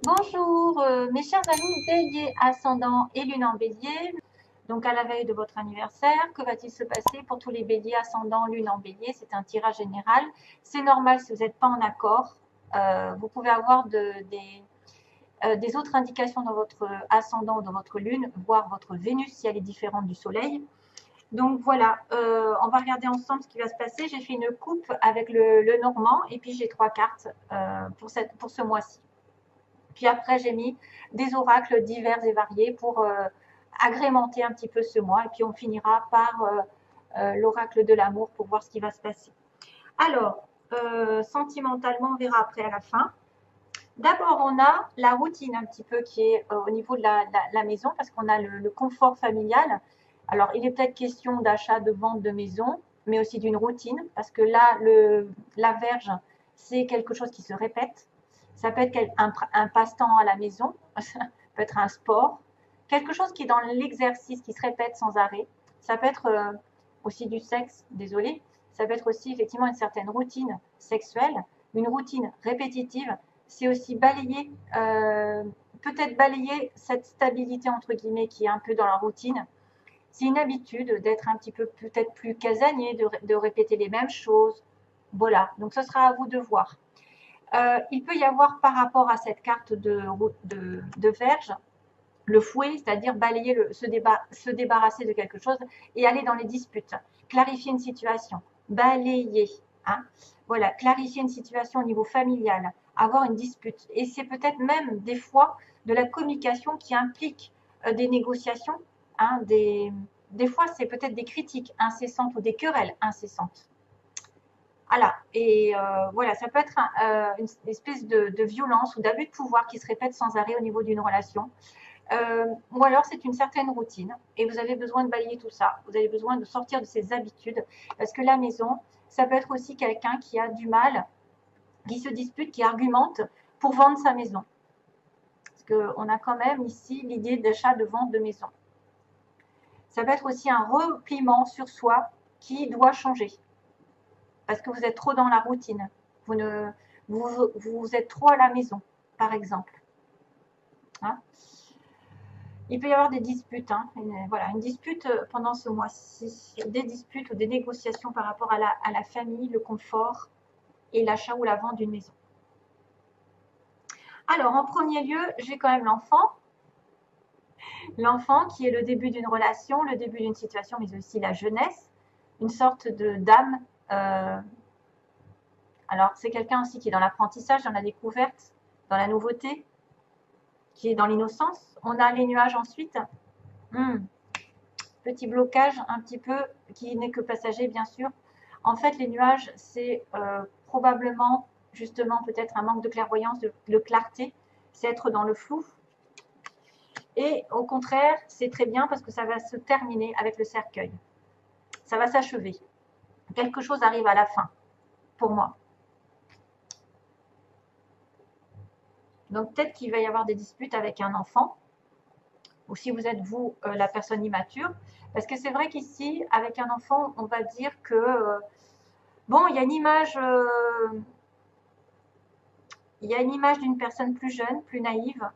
Bonjour, mes chers amis bélier, ascendant et lune en bélier. Donc à la veille de votre anniversaire, que va-t-il se passer pour tous les béliers, ascendant, lune en bélier? C'est un tirage général. C'est normal si vous n'êtes pas en accord. Vous pouvez avoir des autres indications dans votre ascendant ou dans votre lune, voire votre Vénus si elle est différente du soleil. Donc voilà, on va regarder ensemble ce qui va se passer. J'ai fait une coupe avec le normand et puis j'ai 3 cartes pour ce mois-ci. Puis après, j'ai mis des oracles divers et variés pour agrémenter un petit peu ce mois. Et puis on finira par l'oracle de l'amour pour voir ce qui va se passer. Alors, sentimentalement, on verra après à la fin. D'abord, on a la routine un petit peu qui est au niveau de la maison parce qu'on a le confort familial. Alors, il est peut-être question d'achat, de vente de maison, mais aussi d'une routine parce que là, la verge, c'est quelque chose qui se répète. Ça peut être un passe-temps à la maison, ça peut être un sport, quelque chose qui est dans l'exercice, qui se répète sans arrêt. Ça peut être aussi du sexe, désolé. Ça peut être aussi effectivement une certaine routine sexuelle, une routine répétitive. C'est aussi balayer, peut-être balayer cette stabilité entre guillemets qui est un peu dans la routine. C'est une habitude d'être un petit peu peut-être plus casanier, de répéter les mêmes choses. Voilà, donc ce sera à vous de voir. Il peut y avoir par rapport à cette carte de verge, le fouet, c'est-à-dire balayer, se débarrasser de quelque chose et aller dans les disputes. Clarifier une situation, balayer. Hein, voilà, clarifier une situation au niveau familial, avoir une dispute. Et c'est peut-être même des fois de la communication qui implique des négociations. Hein, des fois, c'est peut-être des critiques incessantes ou des querelles incessantes. Voilà, et voilà, ça peut être une espèce de violence ou d'abus de pouvoir qui se répète sans arrêt au niveau d'une relation. Ou alors c'est une certaine routine et vous avez besoin de balayer tout ça. Vous avez besoin de sortir de ces habitudes parce que la maison, ça peut être aussi quelqu'un qui a du mal, qui se dispute, qui argumente pour vendre sa maison. Parce qu'on a quand même ici l'idée d'achat, de vente de maison. Ça peut être aussi un repliement sur soi qui doit changer parce que vous êtes trop dans la routine. Vous, ne, vous êtes trop à la maison, par exemple. Hein, il peut y avoir des disputes. Hein, voilà, une dispute pendant ce mois-ci. Des disputes ou des négociations par rapport à la famille, le confort et l'achat ou la vente d'une maison. Alors, en premier lieu, j'ai quand même l'enfant. L'enfant qui est le début d'une relation, le début d'une situation, mais aussi la jeunesse. Une sorte d'âme. Alors, c'est quelqu'un aussi qui est dans l'apprentissage, dans la découverte, dans la nouveauté, qui est dans l'innocence. On a les nuages ensuite. Petit blocage un petit peu qui n'est que passager bien sûr. En fait, les nuages, c'est probablement justement peut-être un manque de clairvoyance, de clarté, c'est être dans le flou. Et au contraire, c'est très bien parce que ça va se terminer avec le cercueil. Ça va s'achever. Quelque chose arrive à la fin, pour moi. Donc peut-être qu'il va y avoir des disputes avec un enfant, ou si vous êtes vous la personne immature, parce que c'est vrai qu'ici, avec un enfant, on va dire que bon, il y a une image, d'une personne plus jeune, plus naïve,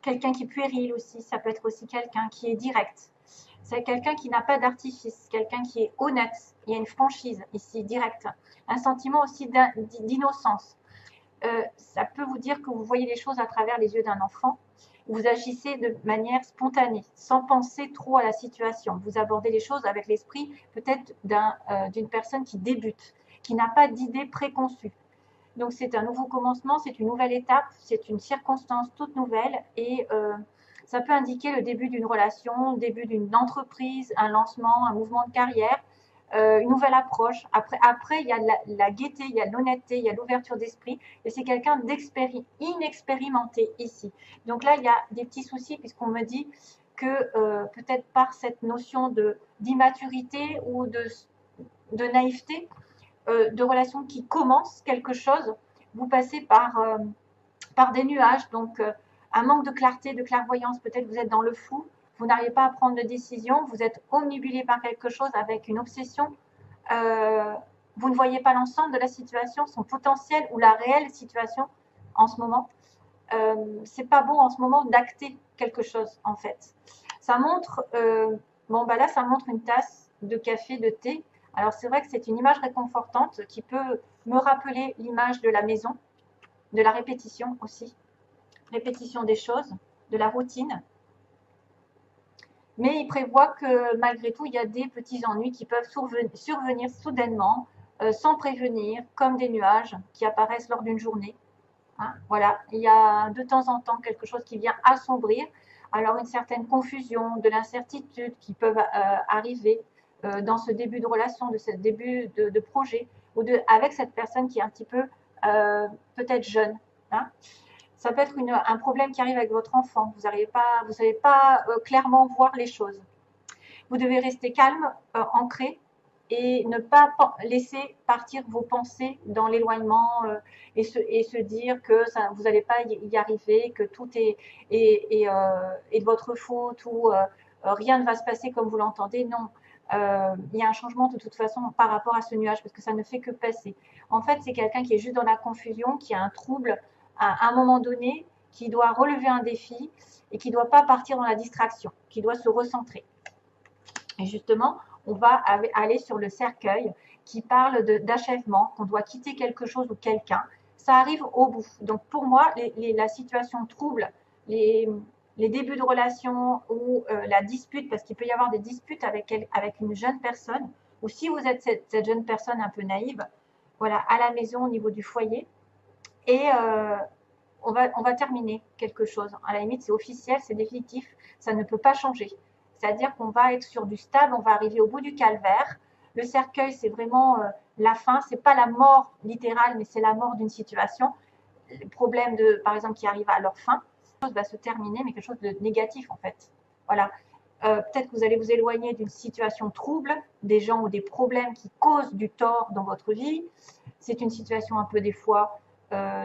quelqu'un qui est puéril aussi. Ça peut être aussi quelqu'un qui est direct. C'est quelqu'un qui n'a pas d'artifice, quelqu'un qui est honnête. Il y a une franchise ici, directe. Un sentiment aussi d'innocence. Ça peut vous dire que vous voyez les choses à travers les yeux d'un enfant. Vous agissez de manière spontanée, sans penser trop à la situation. Vous abordez les choses avec l'esprit peut-être d'une personne qui débute, qui n'a pas d'idée préconçue. Donc c'est un nouveau commencement, c'est une nouvelle étape, c'est une circonstance toute nouvelle et ça peut indiquer le début d'une relation, le début d'une entreprise, un lancement, un mouvement de carrière, une nouvelle approche. Après il y a la gaieté, il y a l'honnêteté, il y a l'ouverture d'esprit et c'est quelqu'un inexpérimenté ici. Donc là, il y a des petits soucis puisqu'on me dit que peut-être par cette notion d'immaturité ou de naïveté, de relations qui commencent quelque chose, vous passez par des nuages, donc un manque de clarté, de clairvoyance, peut-être vous êtes dans le flou, vous n'arrivez pas à prendre de décision, vous êtes omnibulé par quelque chose avec une obsession, vous ne voyez pas l'ensemble de la situation, son potentiel ou la réelle situation en ce moment. c'est pas bon en ce moment d'acter quelque chose en fait. Ça montre, bon bah là ça montre une tasse de café, de thé. Alors c'est vrai que c'est une image réconfortante qui peut me rappeler l'image de la maison, de la répétition aussi, répétition des choses, de la routine. Mais il prévoit que malgré tout, il y a des petits ennuis qui peuvent survenir soudainement, sans prévenir, comme des nuages qui apparaissent lors d'une journée. Hein, voilà, il y a de temps en temps quelque chose qui vient assombrir. Alors une certaine confusion, de l'incertitude qui peuvent arriver dans ce début de relation, de ce début de projet, ou avec cette personne qui est un petit peu peut-être jeune. Hein. Ça peut être un problème qui arrive avec votre enfant. Vous savez pas clairement voir les choses. Vous devez rester calme, ancré, et ne pas laisser partir vos pensées dans l'éloignement et se dire que ça, vous n'allez pas y arriver, que tout est de votre faute ou rien ne va se passer comme vous l'entendez. Non, il y a un changement de toute façon par rapport à ce nuage parce que ça ne fait que passer. En fait, c'est quelqu'un qui est juste dans la confusion, qui a un trouble à un moment donné, qui doit relever un défi et qui ne doit pas partir dans la distraction, qui doit se recentrer. Et justement, on va aller sur le cercueil qui parle d'achèvement, qu'on doit quitter quelque chose ou quelqu'un. Ça arrive au bout. Donc pour moi, la situation trouble, les débuts de relation ou la dispute, parce qu'il peut y avoir des disputes avec une jeune personne, ou si vous êtes cette jeune personne un peu naïve, voilà, à la maison au niveau du foyer, et on va terminer quelque chose. À la limite, c'est officiel, c'est définitif, ça ne peut pas changer. C'est-à-dire qu'on va être sur du stable, on va arriver au bout du calvaire. Le cercueil, c'est vraiment la fin, c'est pas la mort littérale, mais c'est la mort d'une situation. Le problème par exemple, qui arrive à leur fin, quelque chose va se terminer, mais quelque chose de négatif en fait. Voilà. Peut-être que vous allez vous éloigner d'une situation trouble, des gens ou des problèmes qui causent du tort dans votre vie. C'est une situation un peu des fois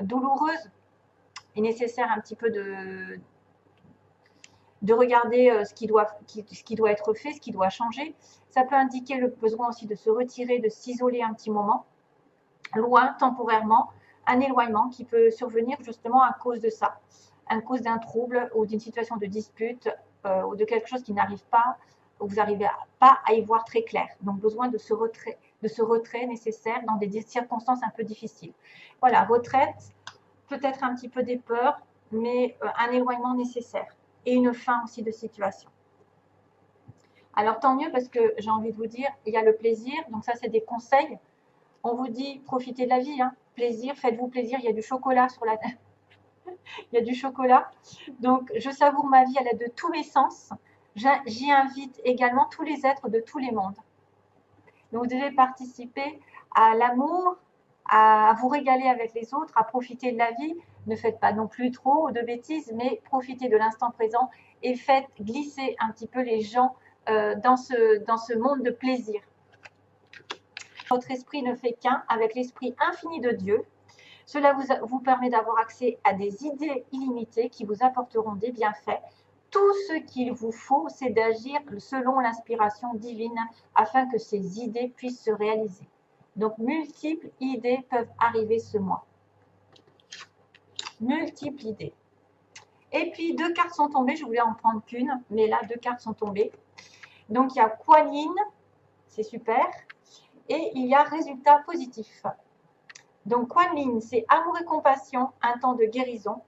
douloureuse. Il est nécessaire un petit peu de regarder ce qui doit être fait, ce qui doit changer. Ça peut indiquer le besoin aussi de se retirer, de s'isoler un petit moment, loin, temporairement, un éloignement qui peut survenir justement à cause de ça, à cause d'un trouble ou d'une situation de dispute ou de quelque chose qui n'arrive pas, où vous n'arrivez pas à y voir très clair. Donc besoin de ce retrait nécessaire dans des circonstances un peu difficiles. Voilà, retraite, peut-être un petit peu des peurs, mais un éloignement nécessaire. Et une fin aussi de situation. Alors tant mieux parce que j'ai envie de vous dire, il y a le plaisir, donc ça c'est des conseils. On vous dit profitez de la vie, hein. Plaisir, faites-vous plaisir, il y a du chocolat sur la il y a du chocolat. Donc je savoure ma vie à l'aide de tous mes sens. J'y invite également tous les êtres de tous les mondes. Donc vous devez participer à l'amour, à vous régaler avec les autres, à profiter de la vie. Ne faites pas non plus trop de bêtises, mais profitez de l'instant présent et faites glisser un petit peu les gens dans ce monde de plaisir. Votre esprit ne fait qu'un avec l'esprit infini de Dieu. Cela vous permet d'avoir accès à des idées illimitées qui vous apporteront des bienfaits. Tout ce qu'il vous faut, c'est d'agir selon l'inspiration divine afin que ces idées puissent se réaliser. Donc, multiples idées peuvent arriver ce mois. Multiples idées. Et puis, 2 cartes sont tombées. Je voulais en prendre qu'une, mais là, 2 cartes sont tombées. Donc, il y a Kuan Yin, c'est super. Et il y a résultat positif. Donc, Kuan Yin, c'est amour et compassion, un temps de guérison.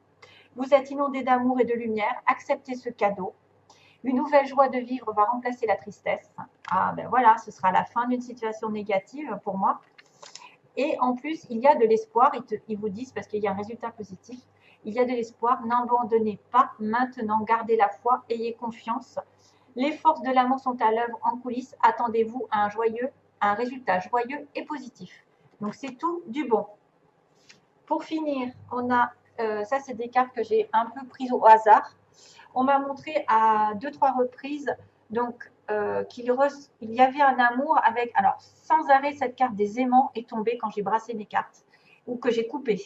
Vous êtes inondé d'amour et de lumière. Acceptez ce cadeau. Une nouvelle joie de vivre va remplacer la tristesse. Ah ben voilà, ce sera la fin d'une situation négative pour moi. Et en plus, il y a de l'espoir. Ils vous disent, parce qu'il y a un résultat positif, il y a de l'espoir. N'abandonnez pas maintenant. Gardez la foi. Ayez confiance. Les forces de l'amour sont à l'œuvre en coulisses. Attendez-vous à un résultat joyeux et positif. Donc, c'est tout du bon. Pour finir, on a, ça c'est des cartes que j'ai un peu prises au hasard. On m'a montré à 2-3 reprises donc, qu'il y avait un amour avec, alors sans arrêt cette carte des aimants est tombée quand j'ai brassé mes cartes ou que j'ai coupé.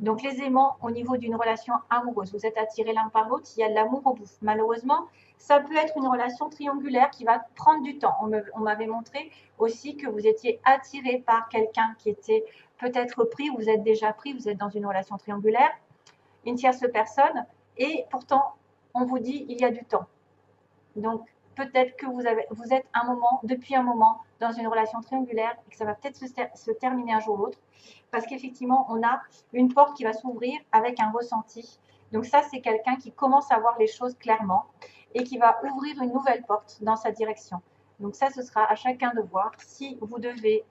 Donc les aimants au niveau d'une relation amoureuse, vous êtes attirés l'un par l'autre, il y a de l'amour au bout. Malheureusement, ça peut être une relation triangulaire qui va prendre du temps. On m'avait montré aussi que vous étiez attiré par quelqu'un qui était peut-être pris, vous êtes déjà pris, vous êtes dans une relation triangulaire. une tierce personne, et pourtant, on vous dit il y a du temps. Donc, peut-être que vous êtes depuis un moment dans une relation triangulaire et que ça va peut-être se terminer un jour ou l'autre, parce qu'effectivement, on a une porte qui va s'ouvrir avec un ressenti. Donc ça, c'est quelqu'un qui commence à voir les choses clairement et qui va ouvrir une nouvelle porte dans sa direction. Donc ça, ce sera à chacun de voir si vous devez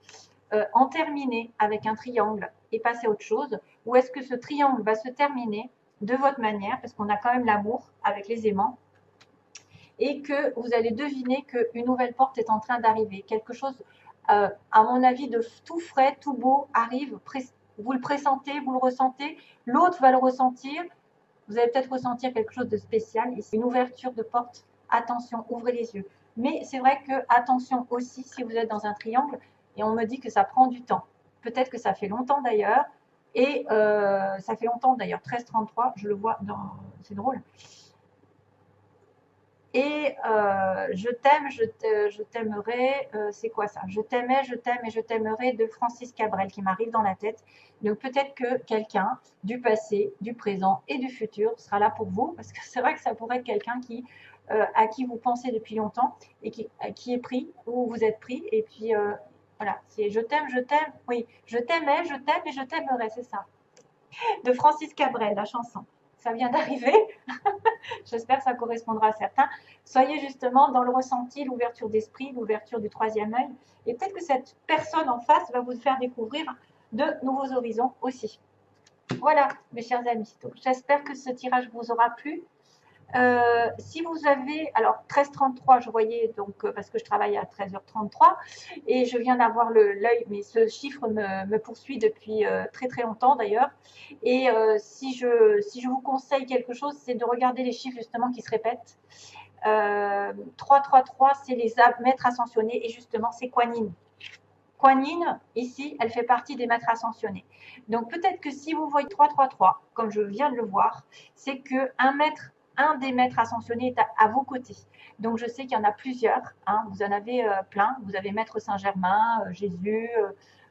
en terminer avec un triangle et passer à autre chose, ou est-ce que ce triangle va se terminer de votre manière, parce qu'on a quand même l'amour avec les aimants, et que vous allez deviner qu'une nouvelle porte est en train d'arriver. Quelque chose, à mon avis, de tout frais, tout beau arrive. Vous le pressentez, vous le ressentez, l'autre va le ressentir. Vous allez peut-être ressentir quelque chose de spécial. Ici, une ouverture de porte. Attention, ouvrez les yeux. Mais c'est vrai que, attention aussi, si vous êtes dans un triangle, et on me dit que ça prend du temps. Peut-être que ça fait longtemps d'ailleurs. Et ça fait longtemps d'ailleurs, 1333, je le vois dans... C'est drôle. Et je t'aime, je t'aimerai, c'est quoi ça? Je t'aimais, je t'aime et je t'aimerai de Francis Cabrel qui m'arrive dans la tête. Donc peut-être que quelqu'un du passé, du présent et du futur sera là pour vous, parce que c'est vrai que ça pourrait être quelqu'un à qui vous pensez depuis longtemps et qui est pris ou vous êtes pris. Et puis voilà, c'est je t'aime, oui, je t'aimais, je t'aime et je t'aimerai, c'est ça. De Francis Cabrel, la chanson. Ça vient d'arriver. J'espère que ça correspondra à certains. Soyez justement dans le ressenti, l'ouverture d'esprit, l'ouverture du troisième œil. Et peut-être que cette personne en face va vous faire découvrir de nouveaux horizons aussi. Voilà, mes chers amis. J'espère que ce tirage vous aura plu. Si vous avez, alors 13h33, je voyais, donc parce que je travaille à 13h33 et je viens d'avoir l'œil, mais ce chiffre me poursuit depuis très très longtemps d'ailleurs. Et si je vous conseille quelque chose, c'est de regarder les chiffres justement qui se répètent. 333, c'est les maîtres ascensionnés et justement c'est Kuan Yin. Kuan Yin, ici, elle fait partie des maîtres ascensionnés. Donc peut-être que si vous voyez 333, comme je viens de le voir, c'est un des maîtres ascensionnés est à vos côtés. Donc je sais qu'il y en a plusieurs, hein, vous en avez plein. Vous avez Maître Saint-Germain, Jésus,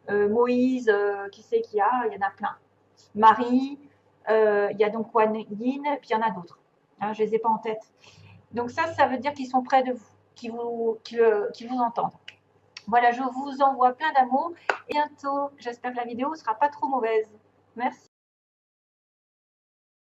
Moïse, qui c'est qu'il y a? Il y en a plein. Marie, il y a donc Kuan Yin, puis il y en a d'autres. Hein, je ne les ai pas en tête. Donc ça veut dire qu'ils sont près de vous, qui vous entendent. Voilà, je vous envoie plein d'amour. Et bientôt, j'espère que la vidéo ne sera pas trop mauvaise. Merci.